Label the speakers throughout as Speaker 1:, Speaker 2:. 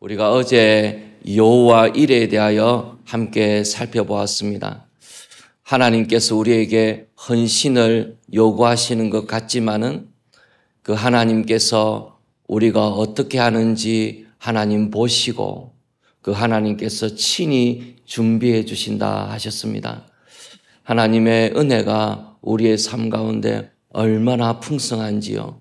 Speaker 1: 우리가 어제 여호와 일에 대하여 함께 살펴보았습니다. 하나님께서 우리에게 헌신을 요구하시는 것 같지만은 그 하나님께서 우리가 어떻게 하는지 하나님 보시고 그 하나님께서 친히 준비해 주신다 하셨습니다. 하나님의 은혜가 우리의 삶 가운데 얼마나 풍성한지요.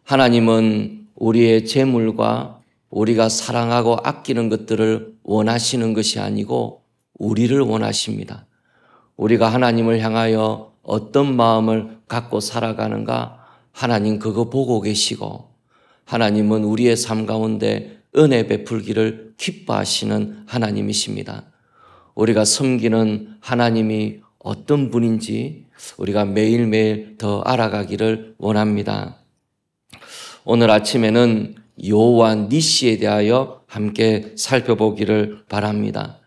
Speaker 1: 하나님은 우리의 재물과 우리가 사랑하고 아끼는 것들을 원하시는 것이 아니고 우리를 원하십니다. 우리가 하나님을 향하여 어떤 마음을 갖고 살아가는가 하나님 그거 보고 계시고 하나님은 우리의 삶 가운데 은혜 베풀기를 기뻐하시는 하나님이십니다. 우리가 섬기는 하나님이 어떤 분인지 우리가 매일매일 더 알아가기를 원합니다. 오늘 아침에는 여호와 니시에 대하여 함께 살펴보기를 바랍니다.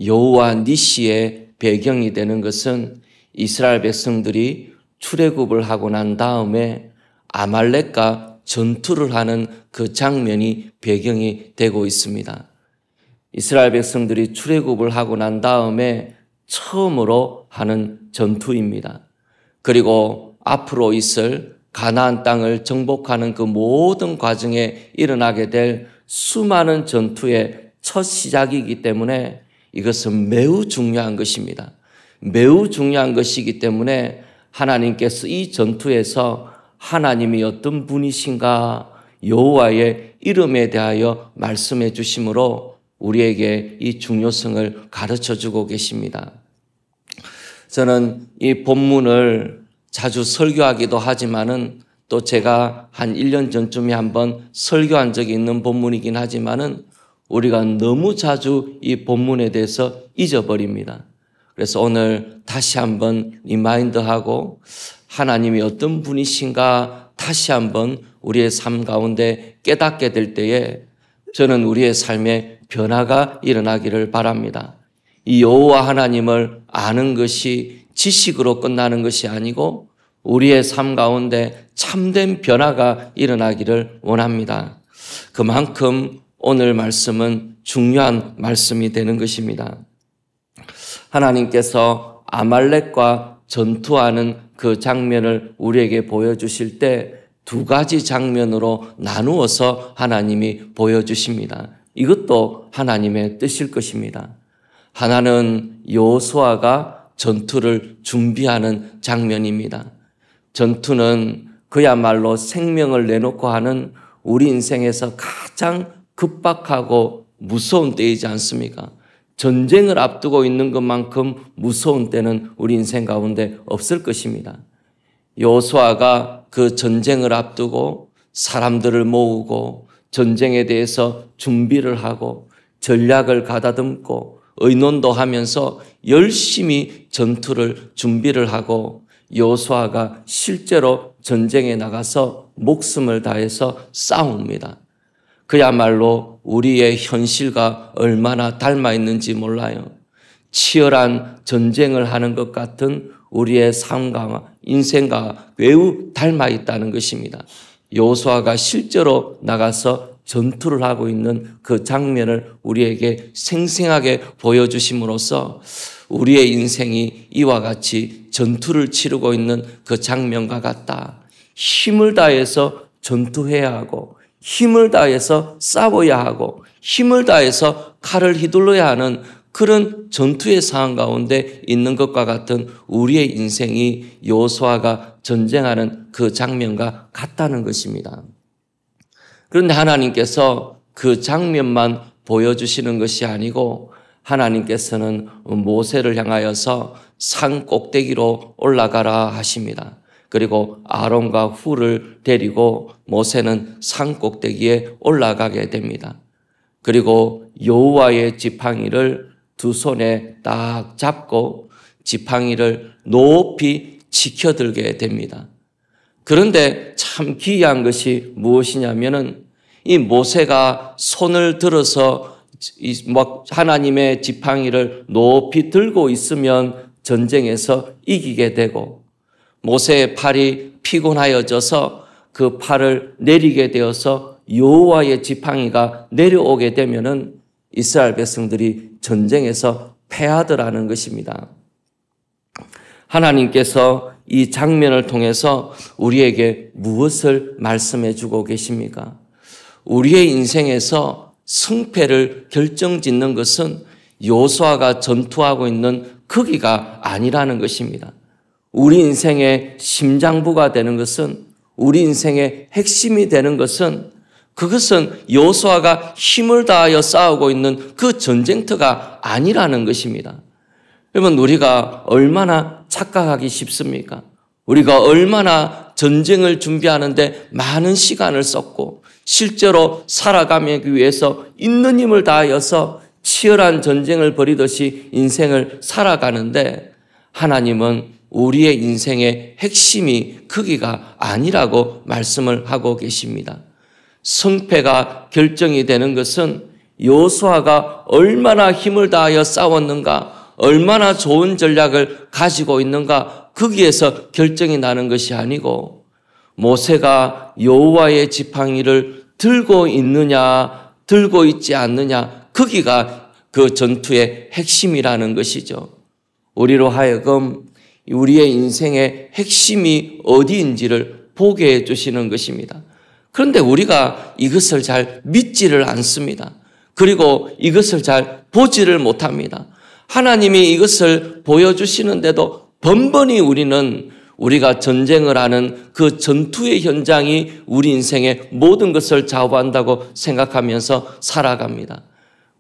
Speaker 1: 여호와 니시의 배경이 되는 것은 이스라엘 백성들이 출애굽을 하고 난 다음에 아말렉과 전투를 하는 그 장면이 배경이 되고 있습니다. 이스라엘 백성들이 출애굽을 하고 난 다음에 처음으로 하는 전투입니다. 그리고 앞으로 있을 가나안 땅을 정복하는 그 모든 과정에 일어나게 될 수많은 전투의 첫 시작이기 때문에 이것은 매우 중요한 것입니다. 매우 중요한 것이기 때문에 하나님께서 이 전투에서 하나님이 어떤 분이신가 여호와의 이름에 대하여 말씀해 주심으로 우리에게 이 중요성을 가르쳐 주고 계십니다. 저는 이 본문을 자주 설교하기도 하지만은 또 제가 한 1년 전쯤에 한번 설교한 적이 있는 본문이긴 하지만은 우리가 너무 자주 이 본문에 대해서 잊어버립니다. 그래서 오늘 다시 한번 리마인드하고 하나님이 어떤 분이신가 다시 한번 우리의 삶 가운데 깨닫게 될 때에 저는 우리의 삶에 변화가 일어나기를 바랍니다. 이 여호와 하나님을 아는 것이 지식으로 끝나는 것이 아니고 우리의 삶 가운데 참된 변화가 일어나기를 원합니다. 그만큼 오늘 말씀은 중요한 말씀이 되는 것입니다. 하나님께서 아말렉과 전투하는 그 장면을 우리에게 보여주실 때 두 가지 장면으로 나누어서 하나님이 보여주십니다. 이것도 하나님의 뜻일 것입니다. 하나는 여호수아가 전투를 준비하는 장면입니다. 전투는 그야말로 생명을 내놓고 하는 우리 인생에서 가장 급박하고 무서운 때이지 않습니까? 전쟁을 앞두고 있는 것만큼 무서운 때는 우리 인생 가운데 없을 것입니다. 여호수아가 그 전쟁을 앞두고 사람들을 모으고 전쟁에 대해서 준비를 하고 전략을 가다듬고 의논도 하면서 열심히 전투를 준비를 하고 여호수아가 실제로 전쟁에 나가서 목숨을 다해서 싸웁니다. 그야말로 우리의 현실과 얼마나 닮아 있는지 몰라요. 치열한 전쟁을 하는 것 같은 우리의 삶과 인생과 매우 닮아 있다는 것입니다. 여호수아가 실제로 나가서 전투를 하고 있는 그 장면을 우리에게 생생하게 보여주심으로써 우리의 인생이 이와 같이 전투를 치르고 있는 그 장면과 같다. 힘을 다해서 전투해야 하고 힘을 다해서 싸워야 하고 힘을 다해서 칼을 휘둘러야 하는 그런 전투의 상황 가운데 있는 것과 같은 우리의 인생이 여호수아가 전쟁하는 그 장면과 같다는 것입니다. 그런데 하나님께서 그 장면만 보여주시는 것이 아니고 하나님께서는 모세를 향하여서 산 꼭대기로 올라가라 하십니다. 그리고 아론과 훌을 데리고 모세는 산 꼭대기에 올라가게 됩니다. 그리고 여호와의 지팡이를 두 손에 딱 잡고 지팡이를 높이 지켜들게 됩니다. 그런데 참 기이한 것이 무엇이냐면은 이 모세가 손을 들어서 하나님의 지팡이를 높이 들고 있으면 전쟁에서 이기게 되고 모세의 팔이 피곤하여져서 그 팔을 내리게 되어서 여호와의 지팡이가 내려오게 되면은 이스라엘 백성들이 전쟁에서 패하더라는 것입니다. 하나님께서 이 장면을 통해서 우리에게 무엇을 말씀해 주고 계십니까? 우리의 인생에서 승패를 결정짓는 것은 여호수아가 전투하고 있는 거기가 아니라는 것입니다. 우리 인생의 심장부가 되는 것은, 우리 인생의 핵심이 되는 것은, 그것은 여호수아가 힘을 다하여 싸우고 있는 그 전쟁터가 아니라는 것입니다. 여러분, 우리가 얼마나 착각하기 쉽습니까? 우리가 얼마나 전쟁을 준비하는데 많은 시간을 썼고 실제로 살아가기 위해서 있는 힘을 다하여서 치열한 전쟁을 벌이듯이 인생을 살아가는데, 하나님은 우리의 인생의 핵심이 거기가 아니라고 말씀을 하고 계십니다. 승패가 결정이 되는 것은 여호수아가 얼마나 힘을 다하여 싸웠는가, 얼마나 좋은 전략을 가지고 있는가, 거기에서 결정이 나는 것이 아니고, 모세가 여호와의 지팡이를 들고 있느냐 들고 있지 않느냐, 거기가 그 전투의 핵심이라는 것이죠. 우리로 하여금 우리의 인생의 핵심이 어디인지를 보게 해주시는 것입니다. 그런데 우리가 이것을 잘 믿지를 않습니다. 그리고 이것을 잘 보지를 못합니다. 하나님이 이것을 보여주시는데도 번번이 우리는 우리가 전쟁을 하는 그 전투의 현장이 우리 인생의 모든 것을 좌우한다고 생각하면서 살아갑니다.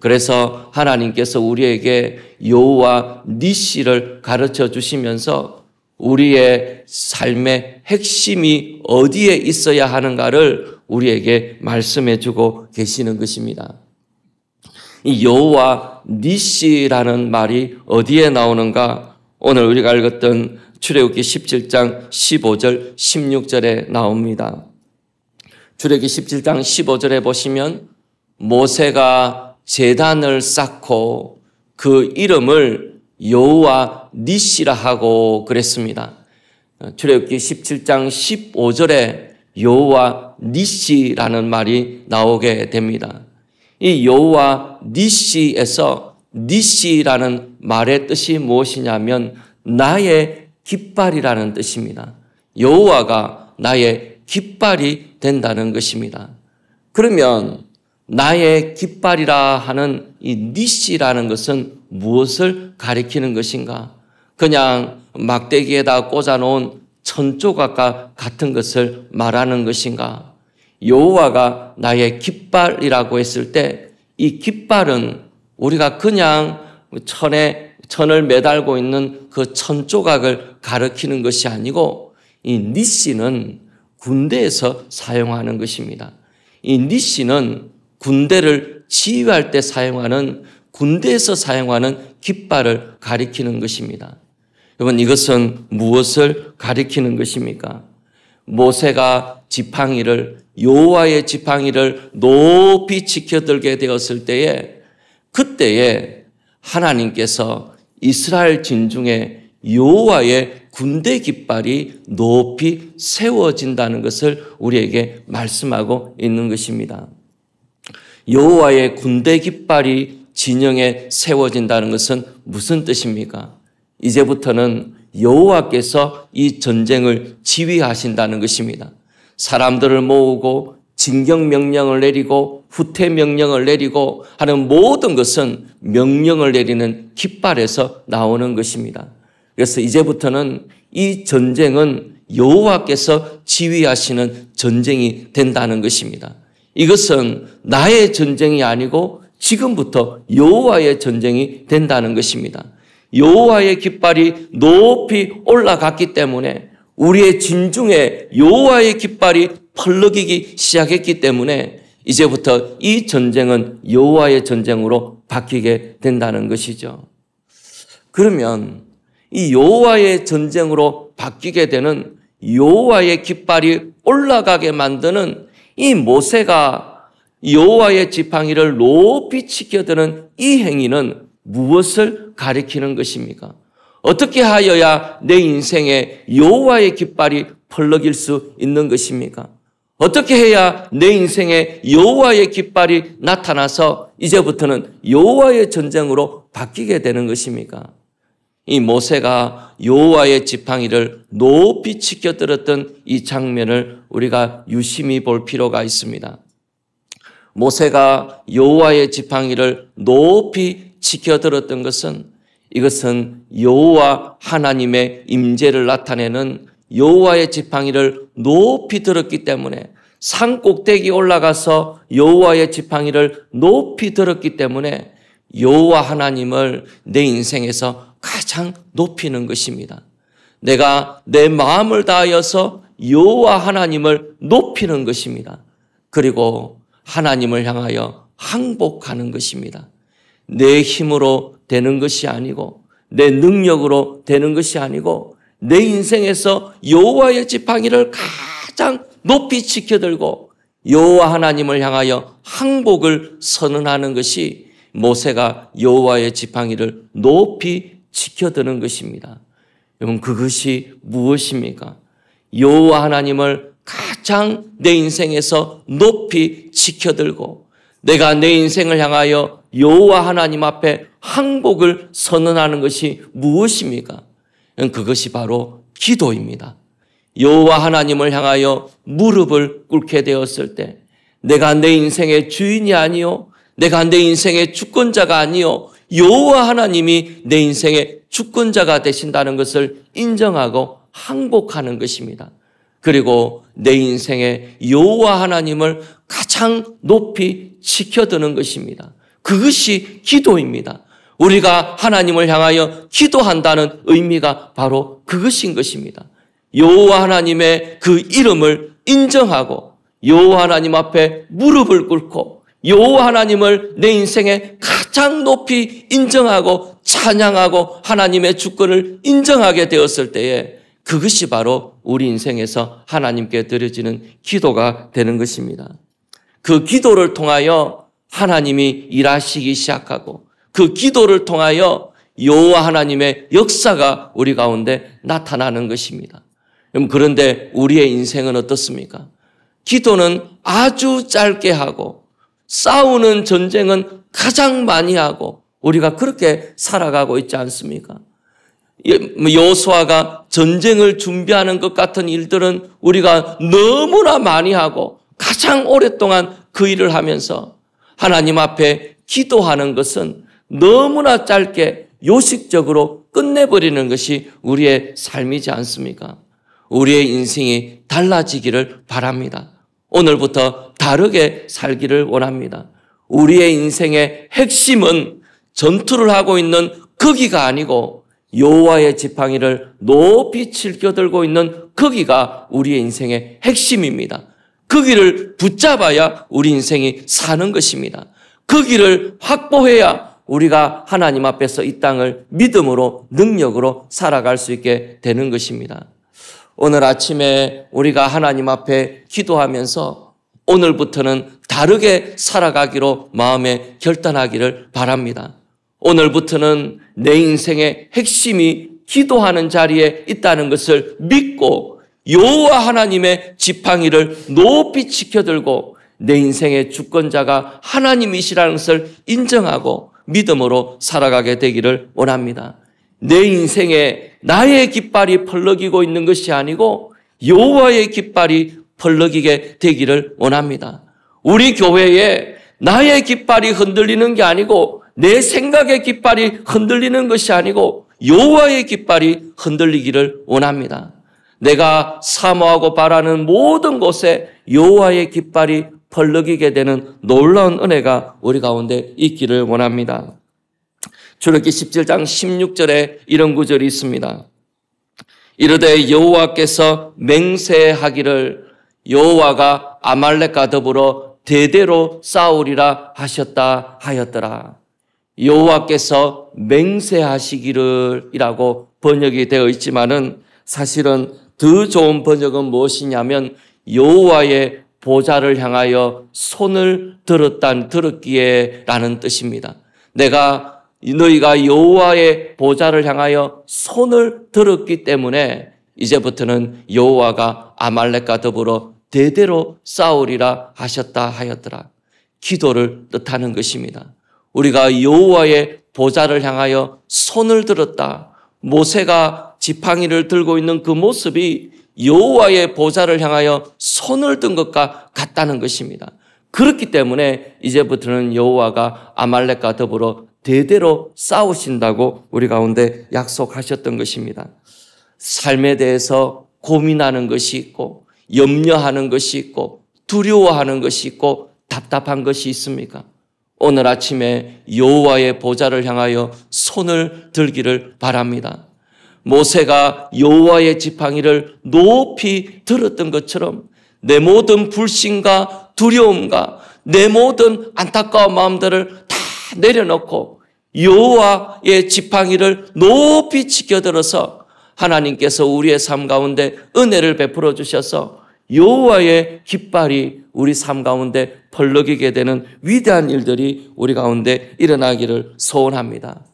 Speaker 1: 그래서 하나님께서 우리에게 여호와 니시를 가르쳐 주시면서 우리의 삶의 핵심이 어디에 있어야 하는가를 우리에게 말씀해 주고 계시는 것입니다. 이 여호와 니시라는 말이 어디에 나오는가? 오늘 우리가 읽었던 출애굽기 17장 15절 16절에 나옵니다. 출애굽기 17장 15절에 보시면 모세가 제단을 쌓고 그 이름을 여호와 니시라 하고 그랬습니다. 출애굽기 17장 15절에 여호와 니시라는 말이 나오게 됩니다. 이 여호와 니시에서 니시라는 말의 뜻이 무엇이냐면 나의 깃발이라는 뜻입니다. 여호와가 나의 깃발이 된다는 것입니다. 그러면 나의 깃발이라 하는 이 니시라는 것은 무엇을 가리키는 것인가? 그냥 막대기에다 꽂아놓은 천조각과 같은 것을 말하는 것인가? 여호와가 나의 깃발이라고 했을 때 이 깃발은 우리가 그냥 천을 매달고 있는 그 천조각을 가리키는 것이 아니고 이 니시는 군대에서 사용하는 것입니다. 이 니시는 군대를 지휘할 때 사용하는, 군대에서 사용하는 깃발을 가리키는 것입니다. 여러분, 이것은 무엇을 가리키는 것입니까? 모세가 여호와의 지팡이를 높이 지켜들게 되었을 때에, 그때에 하나님께서 이스라엘 진중에 여호와의 군대 깃발이 높이 세워진다는 것을 우리에게 말씀하고 있는 것입니다. 여호와의 군대 깃발이 진영에 세워진다는 것은 무슨 뜻입니까? 이제부터는 여호와께서 이 전쟁을 지휘하신다는 것입니다. 사람들을 모으고 진격 명령을 내리고 후퇴 명령을 내리고 하는 모든 것은 명령을 내리는 깃발에서 나오는 것입니다. 그래서 이제부터는 이 전쟁은 여호와께서 지휘하시는 전쟁이 된다는 것입니다. 이것은 나의 전쟁이 아니고 지금부터 여호와의 전쟁이 된다는 것입니다. 여호와의 깃발이 높이 올라갔기 때문에, 우리의 진중에 여호와의 깃발이 펄럭이기 시작했기 때문에 이제부터 이 전쟁은 여호와의 전쟁으로 바뀌게 된다는 것이죠. 그러면 이 여호와의 전쟁으로 바뀌게 되는, 여호와의 깃발이 올라가게 만드는 이 모세가 여호와의 지팡이를 높이 지켜드는 이 행위는 무엇을 가리키는 것입니까? 어떻게 하여야 내 인생에 여호와의 깃발이 펄럭일 수 있는 것입니까? 어떻게 해야 내 인생에 여호와의 깃발이 나타나서 이제부터는 여호와의 전쟁으로 바뀌게 되는 것입니까? 이 모세가 여호와의 지팡이를 높이 치켜들었던 이 장면을 우리가 유심히 볼 필요가 있습니다. 모세가 여호와의 지팡이를 높이 치켜들었던 것은 이것은 여호와 하나님의 임재를 나타내는 여호와의 지팡이를 높이 들었기 때문에 산 꼭대기 올라가서 여호와의 지팡이를 높이 들었기 때문에 여호와 하나님을 내 인생에서 가장 높이는 것입니다. 내가 내 마음을 다하여서 여호와 하나님을 높이는 것입니다. 그리고 하나님을 향하여 항복하는 것입니다. 내 힘으로 되는 것이 아니고 내 능력으로 되는 것이 아니고 내 인생에서 여호와의 지팡이를 가장 높이 지켜들고 여호와 하나님을 향하여 항복을 선언하는 것이 모세가 여호와의 지팡이를 높이 지켜드는 것입니다. 여러분, 그것이 무엇입니까? 여호와 하나님을 가장 내 인생에서 높이 지켜들고 내가 내 인생을 향하여 여호와 하나님 앞에 항복을 선언하는 것이 무엇입니까? 그것이 바로 기도입니다. 여호와 하나님을 향하여 무릎을 꿇게 되었을 때 내가 내 인생의 주인이 아니요 내가 내 인생의 주권자가 아니요 여호와 하나님이 내 인생의 주권자가 되신다는 것을 인정하고 항복하는 것입니다. 그리고 내 인생의 여호와 하나님을 가장 높이 지켜드는 것입니다. 그것이 기도입니다. 우리가 하나님을 향하여 기도한다는 의미가 바로 그것인 것입니다. 여호와 하나님의 그 이름을 인정하고 여호와 하나님 앞에 무릎을 꿇고 여호와 하나님을 내 인생에 가장 높이 인정하고 찬양하고 하나님의 주권을 인정하게 되었을 때에 그것이 바로 우리 인생에서 하나님께 드려지는 기도가 되는 것입니다. 그 기도를 통하여 하나님이 일하시기 시작하고 그 기도를 통하여 여호와 하나님의 역사가 우리 가운데 나타나는 것입니다. 그런데 우리의 인생은 어떻습니까? 기도는 아주 짧게 하고 싸우는 전쟁은 가장 많이 하고 우리가 그렇게 살아가고 있지 않습니까? 여호수아가 전쟁을 준비하는 것 같은 일들은 우리가 너무나 많이 하고 가장 오랫동안 그 일을 하면서 하나님 앞에 기도하는 것은 너무나 짧게 요식적으로 끝내버리는 것이 우리의 삶이지 않습니까? 우리의 인생이 달라지기를 바랍니다. 오늘부터 다르게 살기를 원합니다. 우리의 인생의 핵심은 전투를 하고 있는 거기가 아니고 여호와의 지팡이를 높이 치켜들고 있는 거기가 우리의 인생의 핵심입니다. 거기를 붙잡아야 우리 인생이 사는 것입니다. 거기를 확보해야 우리가 하나님 앞에서 이 땅을 믿음으로 능력으로 살아갈 수 있게 되는 것입니다. 오늘 아침에 우리가 하나님 앞에 기도하면서 오늘부터는 다르게 살아가기로 마음에 결단하기를 바랍니다. 오늘부터는 내 인생의 핵심이 기도하는 자리에 있다는 것을 믿고 여호와 하나님의 지팡이를 높이 지켜들고 내 인생의 주권자가 하나님이시라는 것을 인정하고 믿음으로 살아가게 되기를 원합니다. 내 인생에 나의 깃발이 펄럭이고 있는 것이 아니고 여호와의 깃발이 펄럭이게 되기를 원합니다. 우리 교회에 나의 깃발이 흔들리는 게 아니고 내 생각의 깃발이 흔들리는 것이 아니고 여호와의 깃발이 흔들리기를 원합니다. 내가 사모하고 바라는 모든 곳에 여호와의 깃발이 펄럭이게 되는 놀라운 은혜가 우리 가운데 있기를 원합니다. 출애굽기 17장 16절에 이런 구절이 있습니다. 이르되 여호와께서 맹세하기를 여호와가 아말렉과 더불어 대대로 싸우리라 하셨다 하였더라. 여호와께서 맹세하시기를 이라고 번역이 되어 있지만은 사실은 더 좋은 번역은 무엇이냐면 여호와의 보좌를 향하여 손을 들었기에 라는 뜻입니다. 너희가 여호와의 보좌를 향하여 손을 들었기 때문에 이제부터는 여호와가 아말렉과 더불어 대대로 쌓으리라 하셨다 하였더라. 기도를 뜻하는 것입니다. 우리가 여호와의 보좌를 향하여 손을 들었다. 모세가 지팡이를 들고 있는 그 모습이 여호와의 보좌를 향하여 손을 든 것과 같다는 것입니다. 그렇기 때문에 이제부터는 여호와가 아말렉과 더불어 대대로 싸우신다고 우리 가운데 약속하셨던 것입니다. 삶에 대해서 고민하는 것이 있고 염려하는 것이 있고 두려워하는 것이 있고 답답한 것이 있습니까? 오늘 아침에 여호와의 보좌를 향하여 손을 들기를 바랍니다. 모세가 여호와의 지팡이를 높이 들었던 것처럼 내 모든 불신과 두려움과 내 모든 안타까운 마음들을 다 내려놓고 여호와의 지팡이를 높이 지켜들어서 하나님께서 우리의 삶 가운데 은혜를 베풀어 주셔서 여호와의 깃발이 우리 삶 가운데 펄럭이게 되는 위대한 일들이 우리 가운데 일어나기를 소원합니다.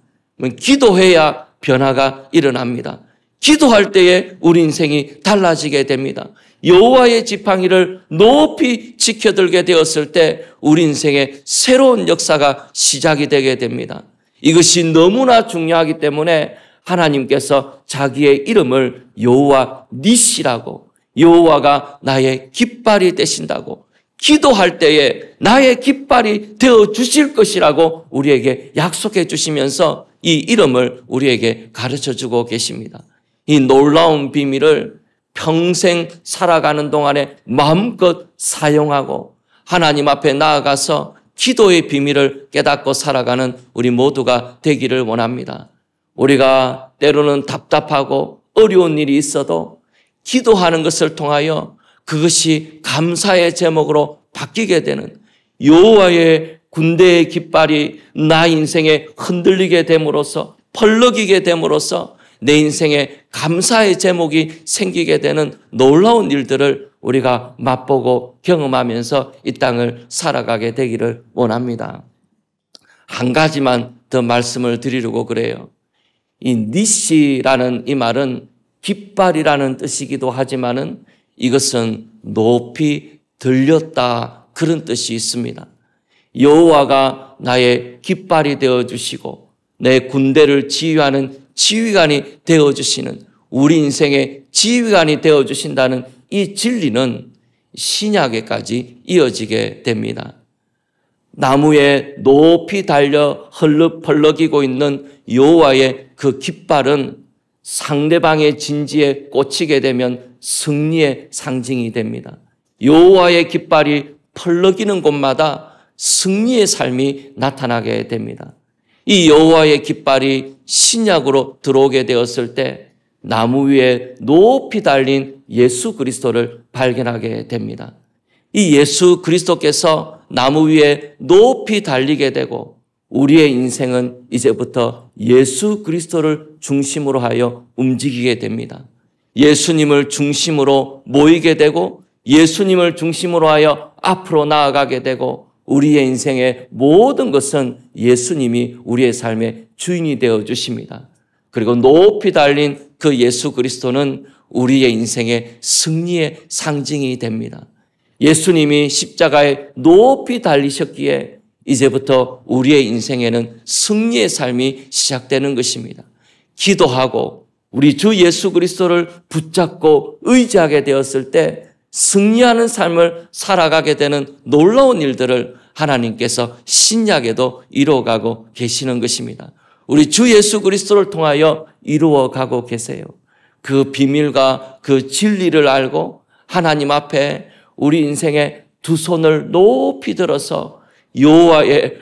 Speaker 1: 기도해야 변화가 일어납니다. 기도할 때에 우리 인생이 달라지게 됩니다. 여호와의 지팡이를 높이 지켜들게 되었을 때 우리 인생의 새로운 역사가 시작이 되게 됩니다. 이것이 너무나 중요하기 때문에 하나님께서 자기의 이름을 여호와 니시라고, 여호와가 나의 깃발이 되신다고, 기도할 때에 나의 깃발이 되어 주실 것이라고 우리에게 약속해 주시면서 이 이름을 우리에게 가르쳐 주고 계십니다. 이 놀라운 비밀을 평생 살아가는 동안에 마음껏 사용하고 하나님 앞에 나아가서 기도의 비밀을 깨닫고 살아가는 우리 모두가 되기를 원합니다. 우리가 때로는 답답하고 어려운 일이 있어도 기도하는 것을 통하여 그것이 감사의 제목으로 바뀌게 되는 여호와의 군대의 깃발이 나 인생에 흔들리게 됨으로써 펄럭이게 됨으로써 내 인생에 감사의 제목이 생기게 되는 놀라운 일들을 우리가 맛보고 경험하면서 이 땅을 살아가게 되기를 원합니다. 한 가지만 더 말씀을 드리려고 그래요. 이 니시라는 이 말은 깃발이라는 뜻이기도 하지만은 이것은 높이 들렸다 그런 뜻이 있습니다. 여호와가 나의 깃발이 되어 주시고 내 군대를 지휘하는 지휘관이 되어 주시는 우리 인생의 지휘관이 되어 주신다는 이 진리는 신약에까지 이어지게 됩니다. 나무에 높이 달려 헐렁펄럭이고 있는 여호와의 그 깃발은 상대방의 진지에 꽂히게 되면 승리의 상징이 됩니다. 여호와의 깃발이 펄럭이는 곳마다 승리의 삶이 나타나게 됩니다. 이 여호와의 깃발이 신약으로 들어오게 되었을 때 나무 위에 높이 달린 예수 그리스도를 발견하게 됩니다. 이 예수 그리스도께서 나무 위에 높이 달리게 되고 우리의 인생은 이제부터 예수 그리스도를 중심으로 하여 움직이게 됩니다. 예수님을 중심으로 모이게 되고 예수님을 중심으로 하여 앞으로 나아가게 되고 우리의 인생의 모든 것은 예수님이 우리의 삶의 주인이 되어 주십니다. 그리고 높이 달린 그 예수 그리스도는 우리의 인생의 승리의 상징이 됩니다. 예수님이 십자가에 높이 달리셨기에 이제부터 우리의 인생에는 승리의 삶이 시작되는 것입니다. 기도하고 우리 주 예수 그리스도를 붙잡고 의지하게 되었을 때 승리하는 삶을 살아가게 되는 놀라운 일들을 하나님께서 신약에도 이루어가고 계시는 것입니다. 우리 주 예수 그리스도를 통하여 이루어가고 계세요. 그 비밀과 그 진리를 알고 하나님 앞에 우리 인생의 두 손을 높이 들어서 여호와의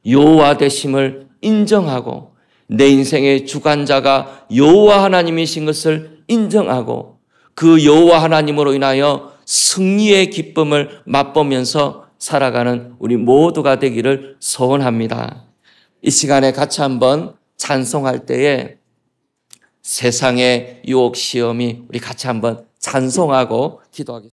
Speaker 1: 여호와 되심을 인정하고 내 인생의 주관자가 여호와 하나님이신 것을 인정하고 그 여호와 하나님으로 인하여 승리의 기쁨을 맛보면서 살아가는 우리 모두가 되기를 소원합니다. 이 시간에 같이 한번 찬송할 때에 세상의 유혹 시험이 우리 같이 한번 찬송하고 기도하겠습니다.